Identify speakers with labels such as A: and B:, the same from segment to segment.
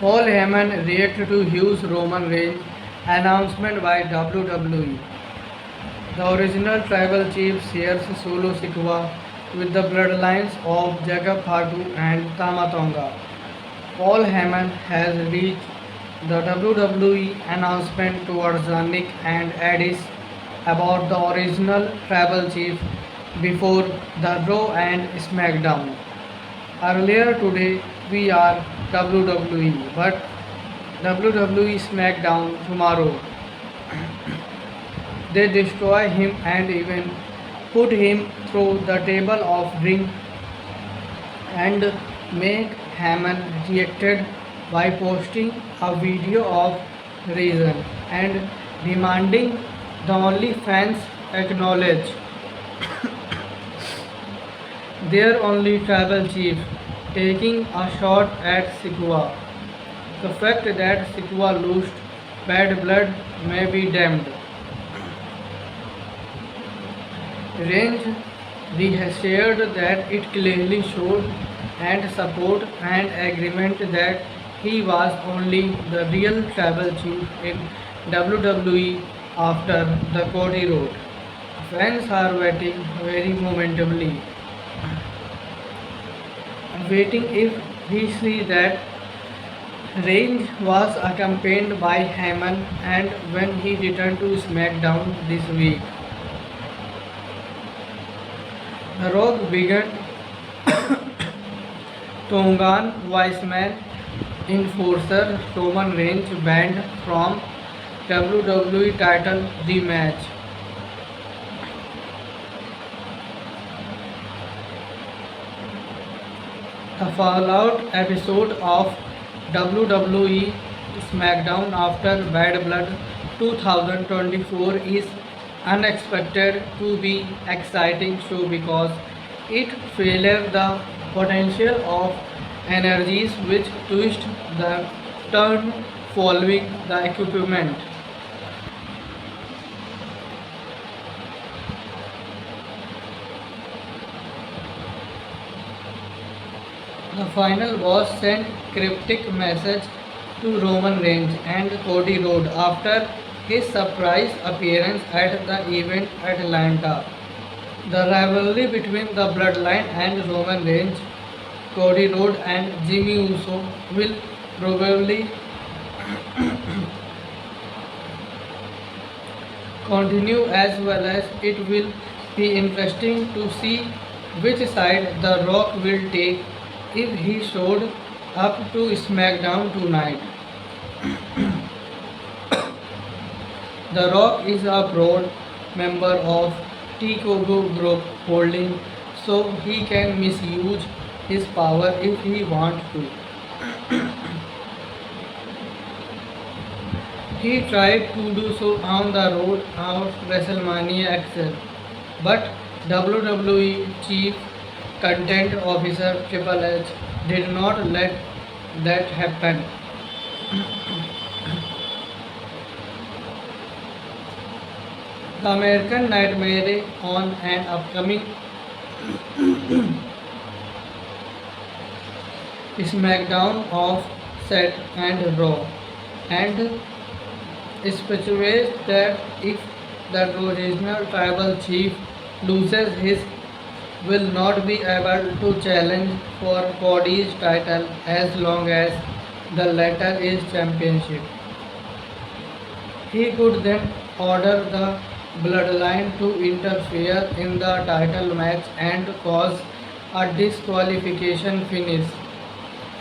A: Paul Heyman reacted to huge Roman Reigns announcement by WWE. The original tribal chief shares Solo Sikoa with the bloodlines of Jacob Fatu and Tama Tonga. Paul Heyman has reached the WWE announcement towards Nick and Addis about the original tribal chief before the Raw and SmackDown. Earlier today we are WWE, but WWE SmackDown tomorrow. They destroy him and even put him through the table of ring and make Hammond reacted by posting a video of reason and demanding the only fans acknowledge their only tribal chief taking a shot at Sikwa. The fact that Sikwa lost bad blood may be damned. Range reassured that it clearly showed and support and agreement that he was only the real tribal chief in WWE after the Cody Road. Fans are waiting very momentarily, waiting if we see that Reigns was accompanied by Heyman and when he returned to SmackDown this week. The Rock began Tongan Wiseman enforcer Roman Reigns banned from WWE title rematch. The Fallout episode of WWE SmackDown After Bad Blood 2024 is unexpected to be exciting show because it features the potential of energies which twist the turn following the equipment. The final boss sent cryptic message to Roman Reigns and Cody Rhodes after his surprise appearance at the event at Atlanta. The rivalry between the Bloodline and Roman Reigns, Cody Rhodes and Jimmy Uso will probably continue as well as it will be interesting to see which side The Rock will take if he showed up to SmackDown tonight. The Rock is a proud member of T-Kogo Group Holding, so he can misuse his power if he wants to. He tried to do so on the road of WrestleMania XL, but WWE Chief Content Officer Triple H did not let that happen. The American Nightmare on an upcoming SmackDown of Set and Raw and specifies that if the original tribal chief loses his will not be able to challenge for Cody's title as long as the latter is championship. He could then order the bloodline to interfere in the title match and cause a disqualification finish.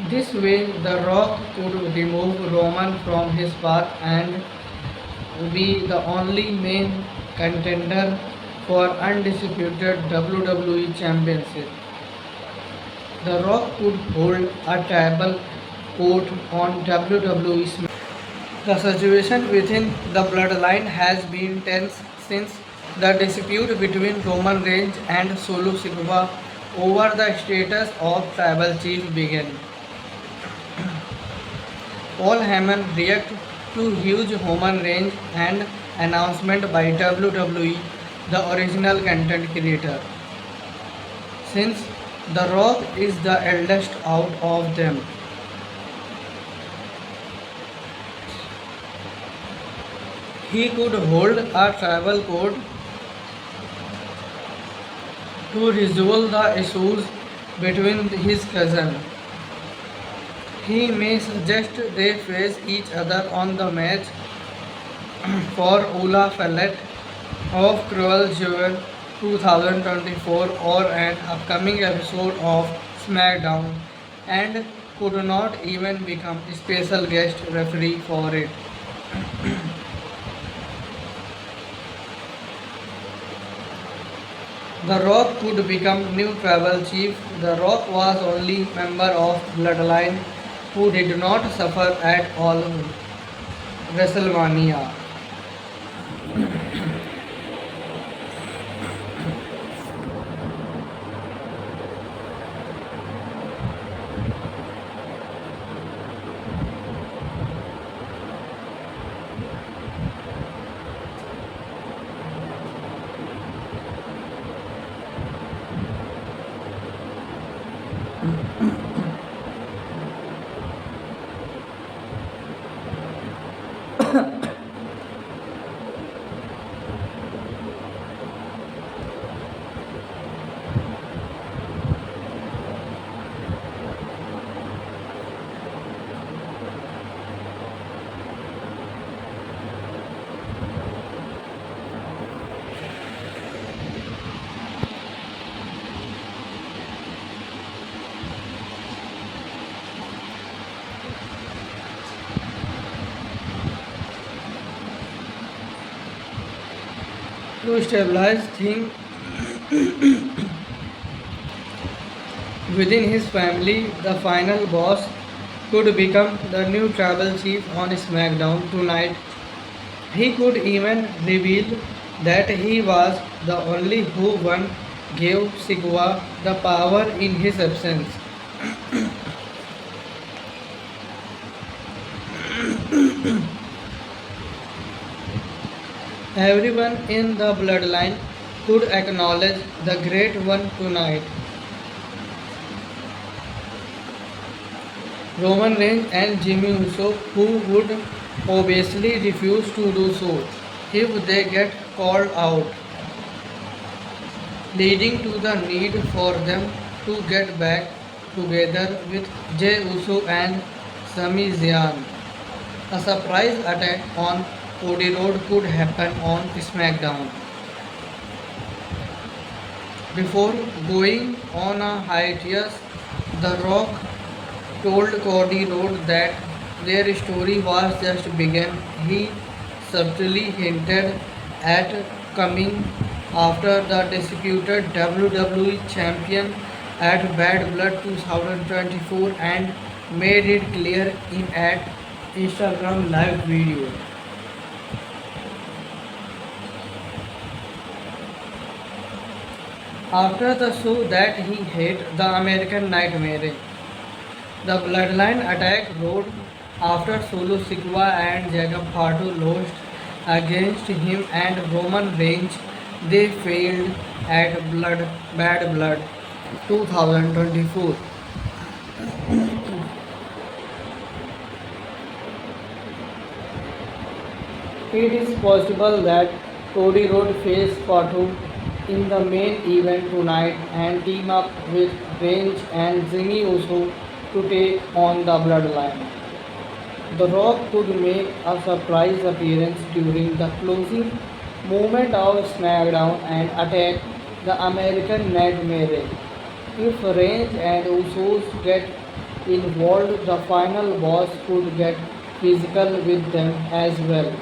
A: This way, The Rock could remove Roman from his path and be the only main contender for undisputed WWE Championship. The Rock could hold a tribal court on WWE SmackDown. The situation within the bloodline has been tense since the dispute between Roman Reigns and Solo Sikoa over the status of tribal chief began. Paul Heyman reacted to huge Roman Reigns and announcement by WWE, the original content creator. Since The Rock is the eldest out of them, He could hold a tribal court to resolve the issues between his cousins. He may suggest they face each other on the match for Ula Fallet of Cruel Jewel 2024 or an upcoming episode of SmackDown and could not even become special guest referee for it. The Rock could become new tribal chief. The Rock was only member of Bloodline who did not suffer at all WrestleMania. To stabilize things within his family, the final boss could become the new tribal chief on SmackDown tonight. He could even reveal that he was the only who one gave Sigua the power in his absence. Everyone in the bloodline could acknowledge the great one tonight. Roman Reigns and Jimmy Uso, who would obviously refuse to do so if they get called out, leading to the need for them to get back together with Jey Uso and Sami Zayn. A surprise attack on Cody Rhodes could happen on SmackDown. Before going on a hiatus, The Rock told Cody Rhodes that their story was just begun. He subtly hinted at coming after the disputed WWE champion at Bad Blood 2024 and made it clear in an Instagram live video. After the show that he hit the American Nightmare, the Bloodline attack Road after Solo Sikoa and Jacob Fatu lost against him and Roman Reigns. They failed at Bad Blood 2024. It is possible that Cody Rhodes face Fatu in the main event tonight and team up with Reigns and Jimmy Uso to take on the Bloodline. The Rock could make a surprise appearance during the closing moment of SmackDown and attack the American Nightmare. If Reigns and Usos get involved, the final boss could get physical with them as well.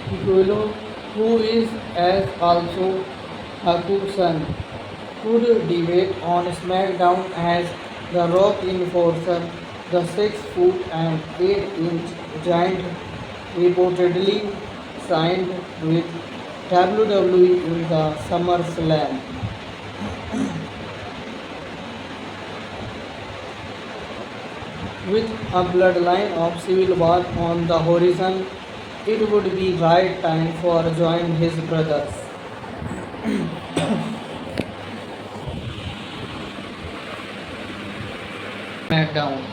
A: Piccolo, who is as also Haku's son, could debate on SmackDown as the Rock Enforcer, the 6 foot and 8 inch giant reportedly signed with WWE in the SummerSlam. With a bloodline of civil war on the horizon, it would be right time for join his brothers. SmackDown.